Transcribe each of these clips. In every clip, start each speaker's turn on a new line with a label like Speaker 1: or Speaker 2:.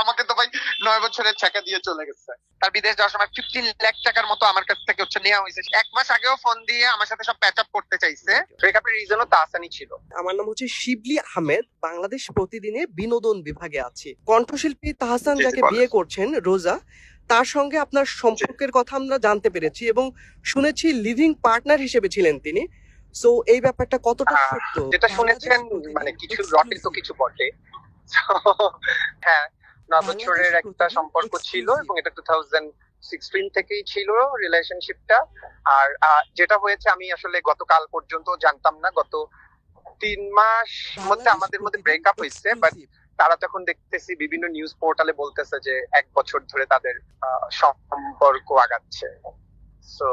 Speaker 1: আমাকে তো ভাই 9 বছরের ছ্যাঁকা দিয়ে চলে গেছে। তার বিদেশ যাওয়ার সময় 15 লাখ টাকার মতো আমার কাছ থেকে নেওয়া হয়েছে। 1 মাস আগেও ফোন দিয়ে আমার সাথে সব প্যাচ আপ করতে চাইছে। ব্রেকআপের রিজনও তাহসানই ছিল।
Speaker 2: আমার নাম হচ্ছে শিবলি আহমেদ, বাংলাদেশ প্রতিদিনে বিনোদন বিভাগে আছি। কণ্ঠশিল্পী তাহসান যাকে বিয়ে করছেন রোজা, তার সঙ্গে আপনার সম্পর্কের কথা আমরা জানতে পেরেছি এবং শুনেছি লিভিং পার্টনার হিসেবে ছিলেন তিনি। সো এই ব্যাপারটা কতটা সত্য?
Speaker 1: যেটা শুনেছেন মানে কিছু রটে তো কিছু বটে। হ্যাঁ, 9 বছরের একটা সম্পর্ক ছিল এবং এটা 2016 থেকেই ছিল রিলেশনশিপটা। আর যেটা হয়েছে আমি আসলে গতকাল পর্যন্ত জানতাম না। গত 3 মাস মধ্যে আমাদের মধ্যে ব্রেকআপ হয়েছে, বাট তারা তখন দেখতেছি বিভিন্ন নিউজ পোর্টালে বলতেছে যে 1 বছর ধরে তাদের সম্পর্ক আগাচ্ছে। সো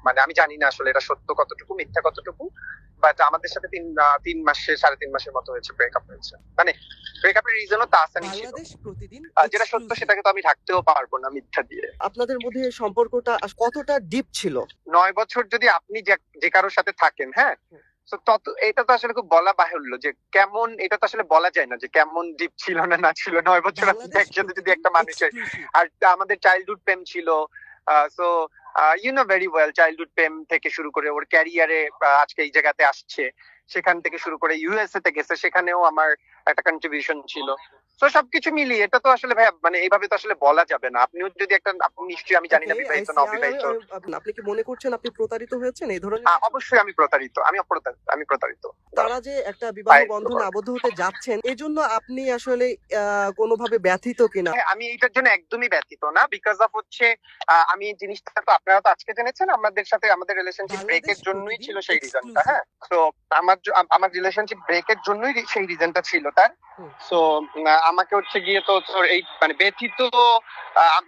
Speaker 1: মানে আমি জানি না আসলে এটা সত্য কতটুকু মিথ্যা কতটুকু, বাট আমাদের সাথে 3.5 মাসের মতো হয়েছে ব্রেকআপ হয়েছে। মানে ব্রেকআপের রিজনও তাহসানই ছিল। যেটা সত্য সেটাকে তো আমি ঢাকতেও পারবো না মিথ্যা দিয়ে।
Speaker 2: আপনাদের মধ্যে সম্পর্কটা কতটা ডিপ ছিল?
Speaker 1: 9 বছর যদি আপনি যে কারোর সাথে থাকেন, হ্যাঁ, তো এটা তো আসলে খুব বলা বাহুল্য যে কেমন, এটা তো আসলে বলা যায় না যে কেমন ডিপ ছিল না ছিল। 9 বছর আপনি একসাথে যদি একটা মানুষের, আর আমাদের চাইল্ডহুড প্রেম ছিল। So you know very well, childhood প্রেম থেকে শুরু করে ওর ক্যারিয়ারে আজকে এই জায়গাতে আসছে, সেখান থেকে শুরু করে ইউএসএ তে গেছে, সেখানেও আমার একটা কন্ট্রিবিউশন ছিল। তো সবকিছু মিলিয়ে এটা তো আসলে ভাই মানে এইভাবে তো আসলে বলা যাবে না। আপনিও যদি একটা, আপনি নিশ্চয়ই, আমি জানি না বিবাহিত না অবিবাহিত,
Speaker 2: আপনি কি মনে করছেন আপনি প্রতারিত হয়েছেন এই ধরনের?
Speaker 1: অবশ্যই আমি প্রতারিত, আমি প্রতারিত।
Speaker 2: তারা যে একটা বিবাহ বন্ধনে আবদ্ধ হতে যাচ্ছেন, এজন্য আপনি আসলে কোনোভাবে ব্যথিত কিনা?
Speaker 1: আমি এইটার জন্য একদমই ব্যথিত না, বিকজ অফ হচ্ছে আমি জিনিসটা তো আপনারা তো আজকে জেনেছেন, আমাদের সাথে আমাদের রিলেশনশিপ ব্রেকের জন্যই ছিল সেই রিজনটা। হ্যাঁ, তো আমার রিলেশনশিপ ব্রেকের জন্যই সেই রিজনটা ছিল তার। সো আমাকে হচ্ছে গিয়ে তো এই মানে ব্যথিত,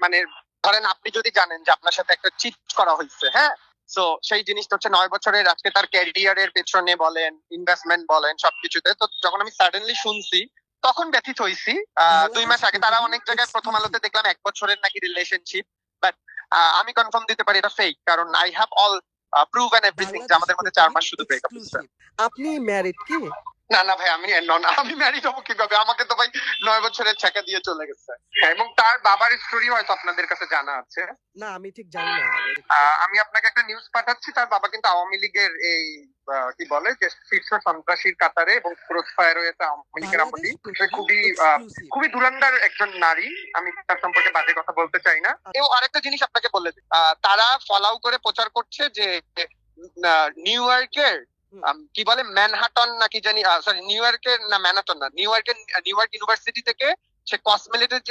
Speaker 1: মানে ধরেন আপনি যদি জানেন যে আপনার সাথে একটা চিট করা হয়েছে, হ্যাঁ, তো সেই জিনিসটা হচ্ছে 9 বছরের আজকে তার ক্যারিয়ারের পেছনে বলেন, ইনভেস্টমেন্ট বলেন, সবকিছুতে। তো যখন আমি সাডেনলি শুনছি তখন ব্যথিত হয়েছি। 2 মাস আগে তারা অনেক জায়গায় প্রথম আলোতে দেখলাম 1 বছরের নাকি রিলেশনশিপ, বাট আমি কনফার্ম দিতে পারি এটা ফেক, কারণ I have all proof and everything যে আমাদের মধ্যে 4 মাস শুধু ব্রেকআপ হয়েছে।
Speaker 2: আপনি ম্যারিড কি?
Speaker 1: না ভাই, আমি ম্যারিড হবো কিভাবে? আমাকে তো ভাই 9 বছরের ছ্যাঁকা দিয়ে চলে গেছে। এবং তার বাবার স্টোরি হয়তো আপনাদের কাছে জানা আছে।
Speaker 2: না, আমি ঠিক জানি না।
Speaker 1: আমি আপনাকে একটা নিউজ পাঠাচ্ছি। তার বাবা কিন্তু আওয়ামী লীগের এই কি বলে যে শীর্ষ সন্ত্রাসীর কাতারে, এবং ক্রস ফায়ার হয়েছে আওয়ামী লীগের আমলে। খুবই দুরান্দার একজন নারী। আমি তার সম্পর্কে বাজে কথা বলতে চাই না। এবং আরেকটা জিনিস আপনাকে বলে দিই, তারা ফলাও করে প্রচার করছে যে নিউ ইয়র্কের কি বলে ম্যানহাটন নাকি জানি, সরি নিউ ইয়র্কের না ম্যানহাটন না, নিউ ইয়র্ক ইউনিভার্সিটি থেকে সে কসমেটিক্স